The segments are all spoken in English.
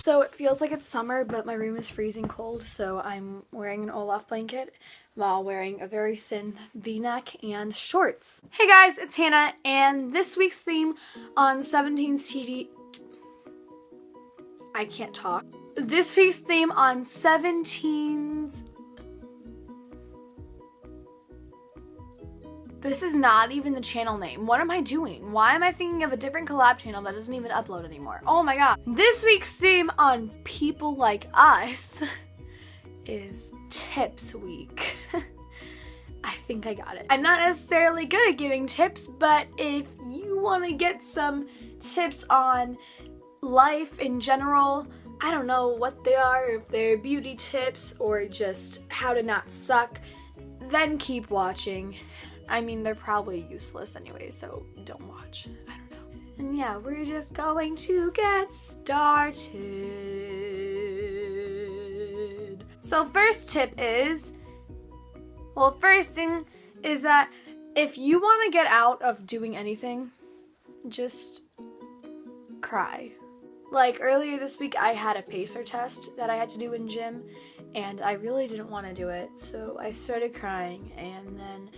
So it feels like it's summer, but my room is freezing cold, so I'm wearing an Olaf blanket while wearing a very thin v-neck and shorts. Hey guys, it's Hannah, and this week's theme on 17's TD... I can't talk. This week's theme on 17's... This is not even the channel name. What am I doing? Why am I thinking of a different collab channel that doesn't even upload anymore? Oh my god. This week's theme on People Like Us is Tips Week. I think I got it. I'm not necessarily good at giving tips, but if you want to get some tips on life in general, I don't know what they are, if they're beauty tips or just how to not suck, then keep watching. I mean, they're probably useless anyway, so don't watch. I don't know. And yeah, we're just going to get started. So first tip is, first thing is that if you want to get out of doing anything, just cry. Like earlier this week, I had a pacer test that I had to do in gym, and I really didn't want to do it, so I started crying, and then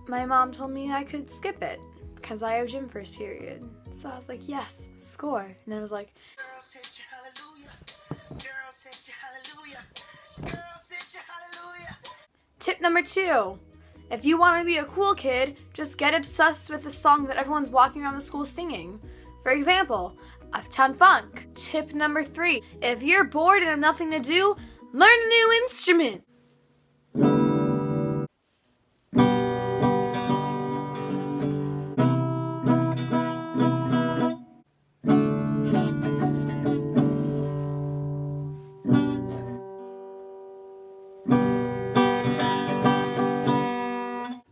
my mom told me I could skip it because I have gym first period. So I was like, yes, score. And then it was like, girl said you hallelujah. Girl said you hallelujah. Girl said you hallelujah. Tip number 2. If you want to be a cool kid, just get obsessed with the song that everyone's walking around the school singing. For example, Uptown Funk. Tip number 3. If you're bored and have nothing to do, learn a new instrument.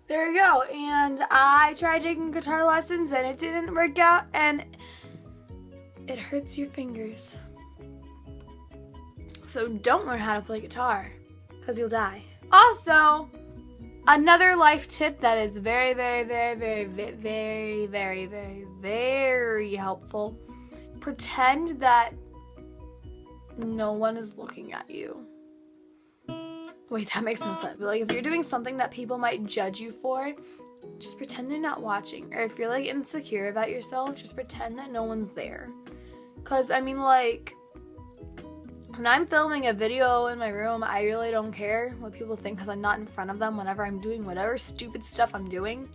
There you go, and I tried taking guitar lessons and it didn't work out, and it hurts your fingers. So don't learn how to play guitar, because you'll die. Also, another life tip that is very, very, very, very, very, very, very, very, very helpful. Pretend that no one is looking at you. Wait, that makes no sense. But like, if you're doing something that people might judge you for, just pretend they're not watching. Or if you're like insecure about yourself, just pretend that no one's there. Cause I mean, like, when I'm filming a video in my room, I really don't care what people think because I'm not in front of them whenever I'm doing whatever stupid stuff I'm doing.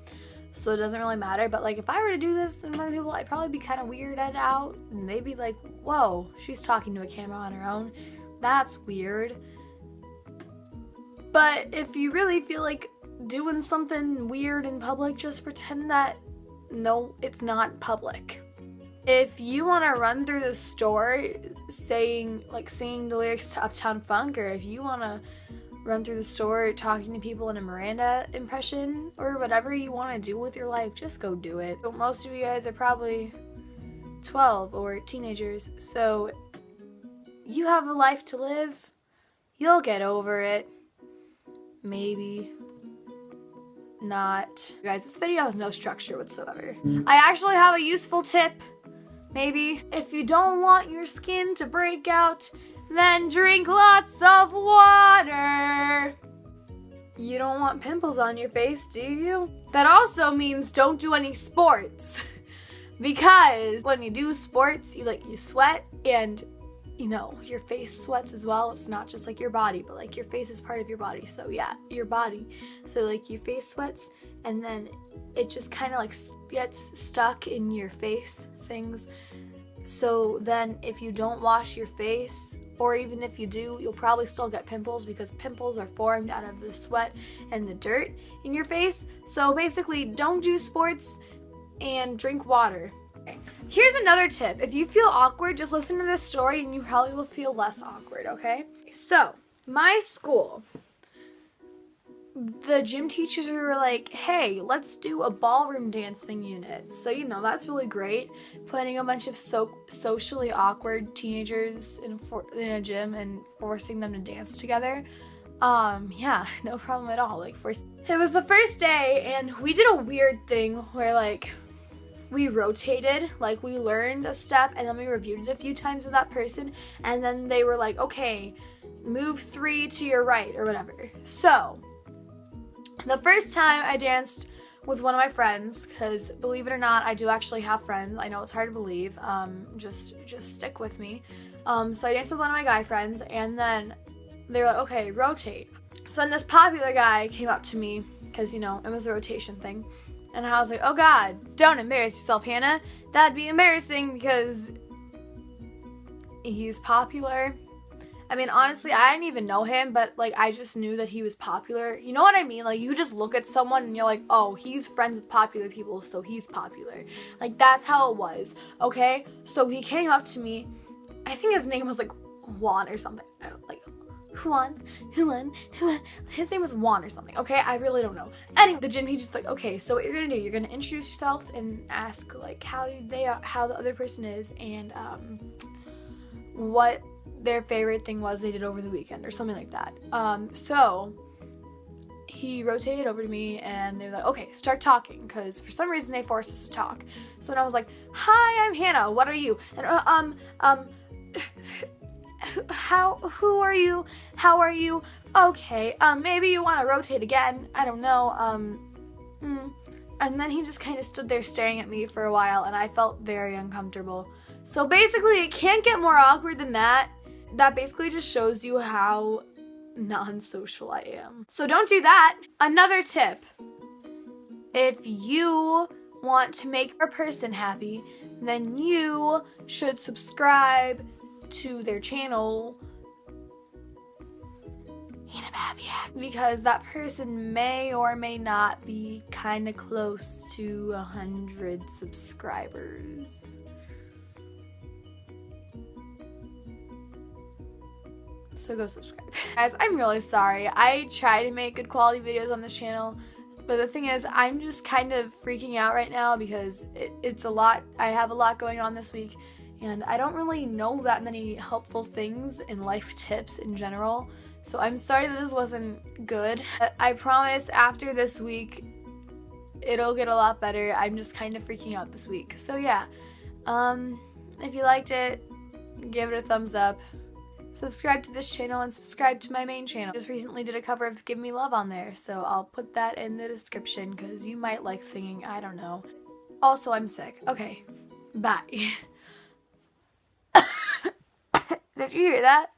So it doesn't really matter. But like, if I were to do this in front of people, I'd probably be kind of weirded out. And they'd be like, whoa, she's talking to a camera on her own. That's weird. But if you really feel like doing something weird in public, just pretend that no, it's not public. If you want to run through the store singing the lyrics to Uptown Funk, or if you want to run through the store talking to people in a Miranda impression, or whatever you want to do with your life, just go do it. But most of you guys are probably 12 or teenagers, so you have a life to live. You'll get over it. Maybe not. Guys, this video has no structure whatsoever. I actually have a useful tip. Maybe if you don't want your skin to break out, then drink lots of water. You don't want pimples on your face, do you? That also means don't do any sports. Because when you do sports, you sweat, and you know, your face sweats as well. It's not just like your body, but like your face is part of your body. So yeah, your body. So like your face sweats, and then it just kind of like gets stuck in your face things. So then if you don't wash your face, or even if you do, you'll probably still get pimples because pimples are formed out of the sweat and the dirt in your face. So basically, don't do sports and drink water. Here's another tip. If you feel awkward, just listen to this story and you probably will feel less awkward, okay? So, my school, the gym teachers were like, hey, let's do a ballroom dancing unit. So, you know, that's really great. Putting a bunch of socially awkward teenagers in a gym and forcing them to dance together. Yeah, no problem at all. Like, it was the first day, and we did a weird thing where, like, we rotated, like, we learned a step, and then we reviewed it a few times with that person, and then they were like, okay, move 3 to your right, or whatever. So, the first time I danced with one of my friends, because believe it or not, I do actually have friends. I know it's hard to believe. Just stick with me. So I danced with one of my guy friends, and then they were like, okay, rotate. So then this popular guy came up to me, because, you know, it was a rotation thing. And I was like, oh God, don't embarrass yourself, Hannah. That'd be embarrassing because he's popular. I mean, honestly, I didn't even know him, but, like, I just knew that he was popular. You know what I mean? Like, you just look at someone and you're like, oh, he's friends with popular people, so he's popular. Like, that's how it was, okay? So he came up to me. I think his name was, like, Juan or something. Like, Juan. His name was Juan or something, okay? I really don't know. Anyway, the gym teacher's like, okay, so what you're gonna do, you're gonna introduce yourself and ask, like, how the other person is, and, what their favorite thing was they did over the weekend or something like that. So he rotated over to me and they're like, okay, start talking, because for some reason they forced us to talk. So then I was like, hi, I'm Hannah, what are you? And who are you? How are you? Okay, maybe you want to rotate again, I don't know. And then he just kind of stood there staring at me for a while, and I felt very uncomfortable. So basically, it can't get more awkward than that. That basically just shows you how non-social I am. So don't do that. Another tip. If you want to make a person happy, then you should subscribe to their channel, because that person may or may not be kind of close to 100 subscribers. So go subscribe. Guys, I'm really sorry. I try to make good quality videos on this channel, but the thing is, I'm just kind of freaking out right now because it's a lot. I have a lot going on this week, and I don't really know that many helpful things in life tips in general. So I'm sorry that this wasn't good. But I promise after this week, it'll get a lot better. I'm just kind of freaking out this week. So yeah, if you liked it, give it a thumbs up. Subscribe to this channel and subscribe to my main channel. Just recently did a cover of Give Me Love on there, so I'll put that in the description because you might like singing, I don't know. Also, I'm sick. Okay, bye. Did you hear that?